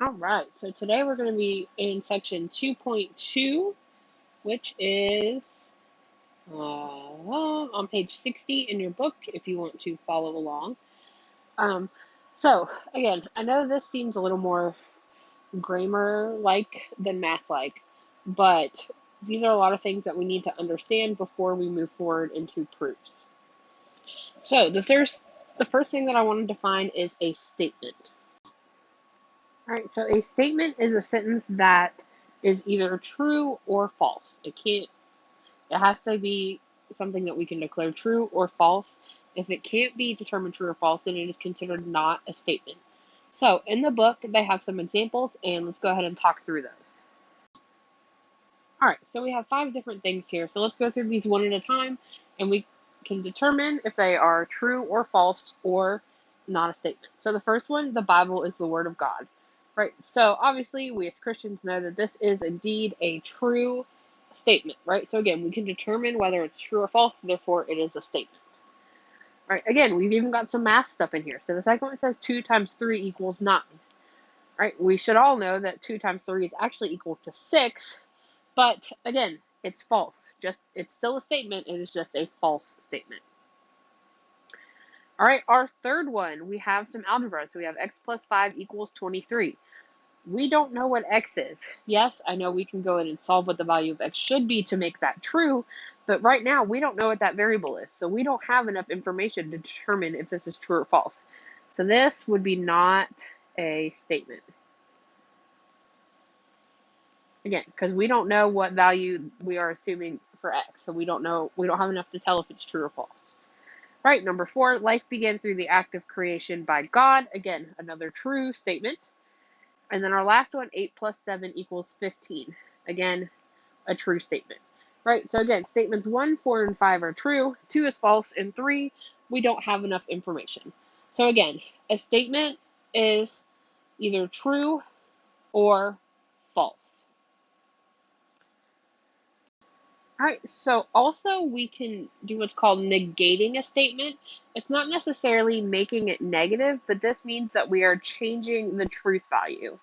All right, so today we're going to be in section 2.2, which is on page 60 in your book if you want to follow along. Um, so, again, I know this seems a little more grammar-like than math-like, but these are a lot of things that we need to understand before we move forward into proofs. So, the first thing that I want to define is a statement. All right, so a statement is a sentence that is either true or false. It has to be something that we can declare true or false. If it can't be determined true or false, then it is considered not a statement. So in the book, they have some examples, and let's go ahead and talk through those. All right, so we have 5 different things here. So let's go through these one at a time, and we can determine if they are true or false or not a statement. So the first one, the Bible is the Word of God. Right, so obviously we as Christians know that this is indeed a true statement, right? So again, we can determine whether it's true or false, therefore it is a statement. Right, again, we've even got some math stuff in here. So the second one says 2 times 3 equals 9. Right, we should all know that 2 times 3 is actually equal to 6, but again, it's false. It's still a statement, it is just a false statement. All right, our third one, we have some algebra. So we have x plus 5 equals 23. We don't know what x is. Yes, I know we can go in and solve what the value of x should be to make that true, but right now we don't know what that variable is, so we don't have enough information to determine if this is true or false. So this would be not a statement. Again, because we don't know what value we are assuming for x, so we don't have enough to tell if it's true or false. Right, number 4, life began through the act of creation by God. Again, another true statement. And then our last one, 8 plus 7 equals 15. Again, a true statement. Right, so again, statements 1, 4, and 5 are true, 2 is false, and 3, we don't have enough information. So again, a statement is either true or false. All right, so also we can do what's called negating a statement. It's not necessarily making it negative, but this means that we are changing the truth value.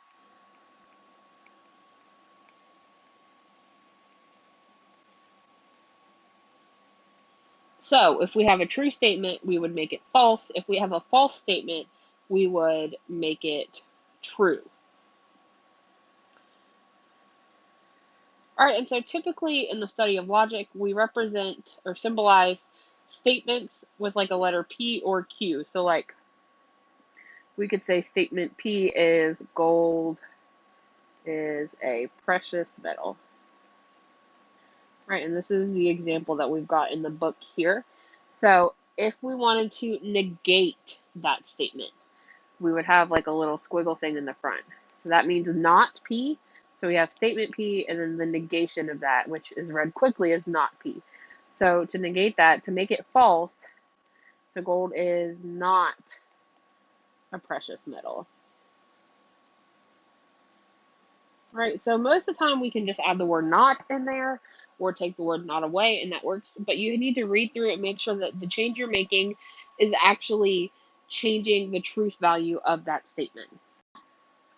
So if we have a true statement, we would make it false. If we have a false statement, we would make it true. All right, and so typically in the study of logic, we represent or symbolize statements with like a letter P or Q. So like we could say statement P is gold is a precious metal. Right, and this is the example that we've got in the book here. So if we wanted to negate that statement, we would have like a little squiggle thing in the front. So that means not P. So we have statement P and then the negation of that, which is read quickly as not P. So to negate that, to make it false, so gold is not a precious metal. Right, so most of the time we can just add the word not in there or take the word not away and that works. But you need to read through it and make sure that the change you're making is actually changing the truth value of that statement.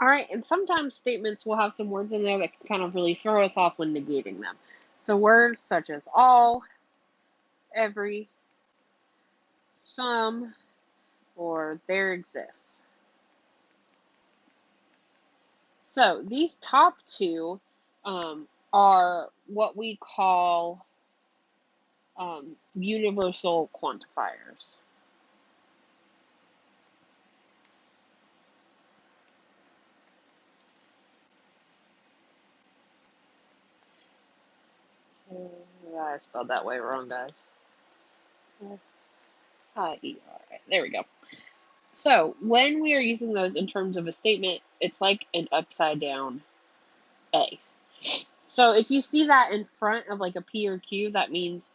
All right, and sometimes statements will have some words in there that can kind of really throw us off when negating them. So words such as all, every, some, or there exists. So these top two are what we call universal quantifiers. I spelled that way wrong, guys. I-E-R. There we go. So when we are using those in terms of a statement, it's like an upside down A. So if you see that in front of like a P or Q, that means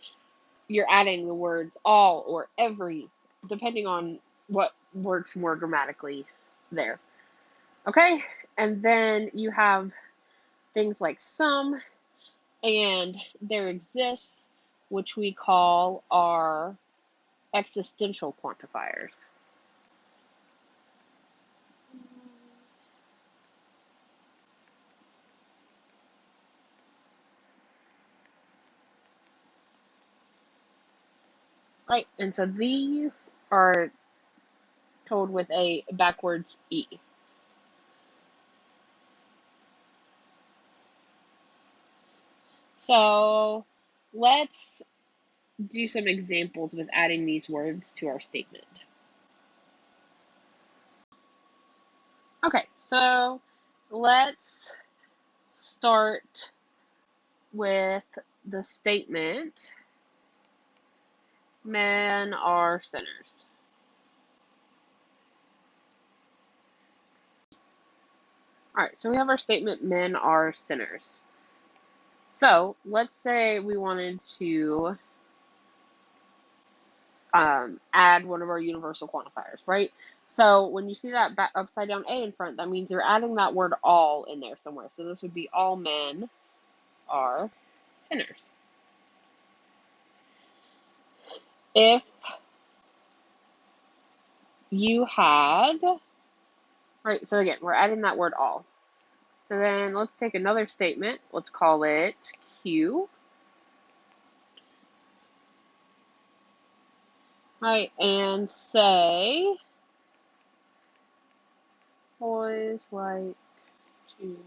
you're adding the words all or every, depending on what works more grammatically there. Okay, and then you have things like some and there exists, which we call our existential quantifiers. right? And so these are told with a backwards E. So let's do some examples with adding these words to our statement. Okay, so let's start with the statement, men are sinners. All right, so we have our statement, men are sinners. So let's say we wanted to add one of our universal quantifiers, right? So when you see that upside down A in front, that means you're adding that word all in there somewhere. So this would be all men are sinners. If you had, right, so again, we're adding that word all. So then let's take another statement. Let's call it Q. Right, and say, boys like to.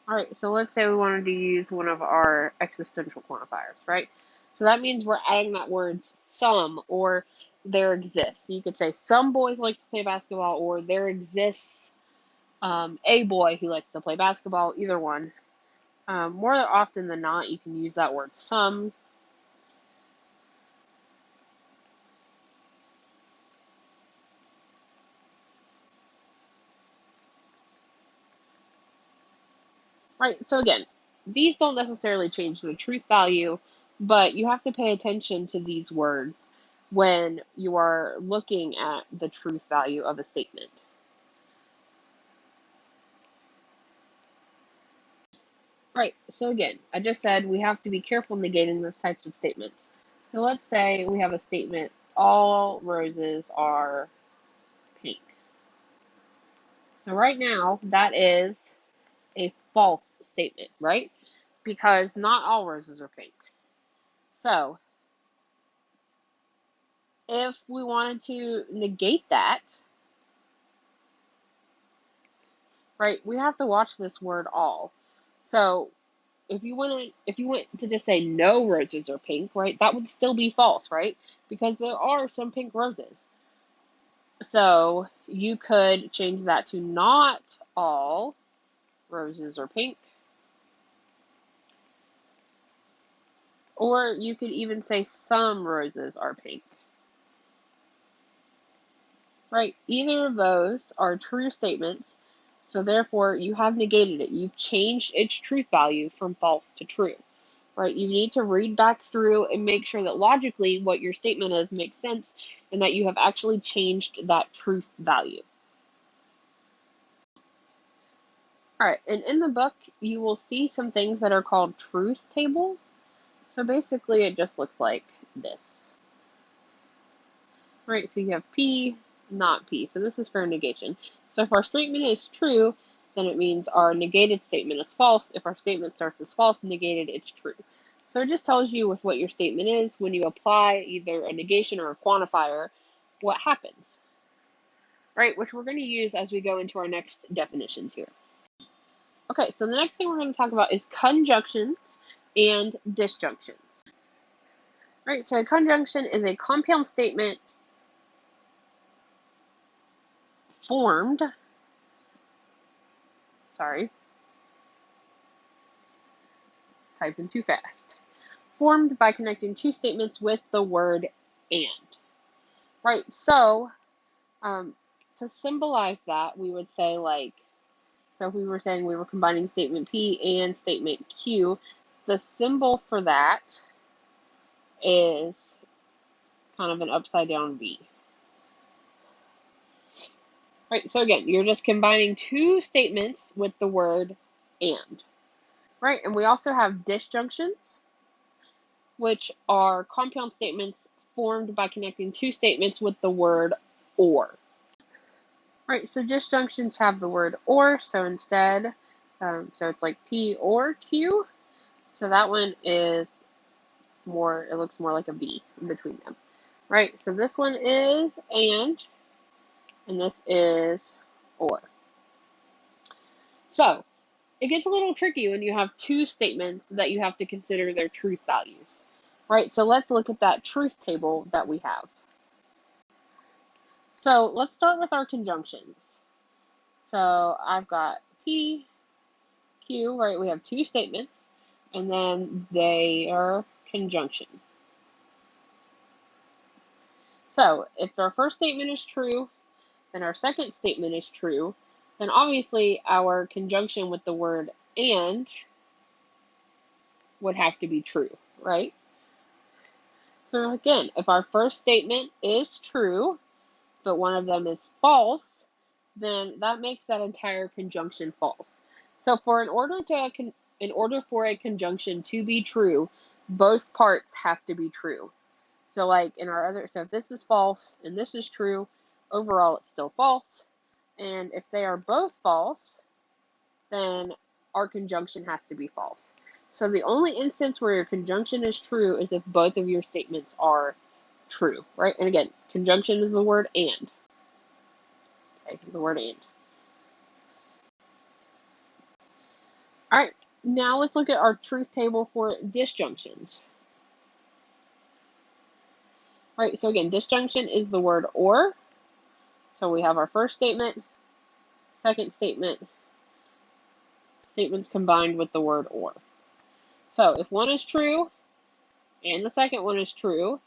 All right, so let's say we wanted to use one of our existential quantifiers, right? So that means we're adding that word some or there exists. So you could say some boys like to play basketball or there exists a boy who likes to play basketball, either one. More often than not, you can use that word some. Right, so again, these don't necessarily change the truth value, but you have to pay attention to these words when you are looking at the truth value of a statement. Right, so again, I just said we have to be careful negating those types of statements. So let's say we have a statement, all roses are pink. So right now, that is a false statement, right? Because not all roses are pink. So if we wanted to negate that, right, we have to watch this word all. So if you went to just say no roses are pink, right, that would still be false, right? Because there are some pink roses. So you could change that to not all roses are pink. Or you could even say some roses are pink. Right? Either of those are true statements, so therefore you have negated it. You've changed its truth value from false to true. Right? You need to read back through and make sure that logically what your statement is makes sense and that you have actually changed that truth value. All right, and in the book, you will see some things that are called truth tables. So basically, it just looks like this. Right, so you have P, not P. So this is for negation. So if our statement is true, then it means our negated statement is false. If our statement starts as false, negated, it's true. So it just tells you with what your statement is, when you apply either a negation or a quantifier, what happens. Right, which we're going to use as we go into our next definitions here. Okay, so the next thing we're going to talk about is conjunctions and disjunctions. Right, so a conjunction is a compound statement formed, typing too fast, formed by connecting two statements with the word and. Right, so to symbolize that, we would say so if we were saying we were combining statement P and statement Q, the symbol for that is kind of an upside down V. Right, so again, you're just combining two statements with the word and. Right, and we also have disjunctions, which are compound statements formed by connecting two statements with the word or. Right, so disjunctions have the word or, so instead So it's like P or Q. So that one is more, it looks more like a B in between them, right? So this one is and this is or. So it gets a little tricky when you have two statements that you have to consider their truth values, right? So let's look at that truth table that we have. So let's start with our conjunctions. So I've got P, Q, right? We have two statements, and then they are conjunction. So if our first statement is true, and our second statement is true, then obviously our conjunction with the word and would have to be true, right? So again, if our first statement is true, but one of them is false, then that makes that entire conjunction false. So in order for a conjunction to be true, both parts have to be true. So like so if this is false and this is true, overall it's still false. And if they are both false, then our conjunction has to be false. So the only instance where your conjunction is true is if both of your statements are true, right? And again, conjunction is the word and. Okay, the word and. All right, now let's look at our truth table for disjunctions. All right, so again, disjunction is the word or. So we have our first statement, second statement, statements combined with the word or. So if one is true and the second one is true,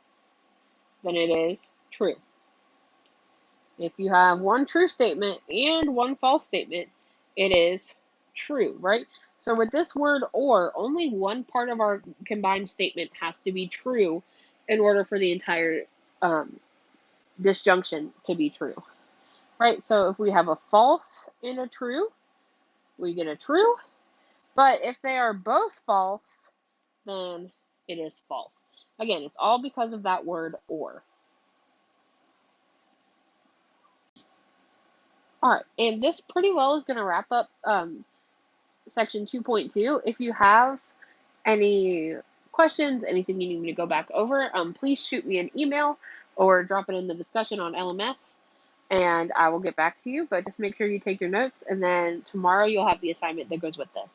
then it is true. If you have one true statement and one false statement, it is true, right? So with this word or, only one part of our combined statement has to be true in order for the entire disjunction to be true, right? So if we have a false and a true, we get a true. But if they are both false, then it is false. Again, it's all because of that word or. All right, and this pretty well is going to wrap up section 2.2. If you have any questions, anything you need me to go back over, please shoot me an email or drop it in the discussion on LMS, and I will get back to you. But just make sure you take your notes, and then tomorrow you'll have the assignment that goes with this.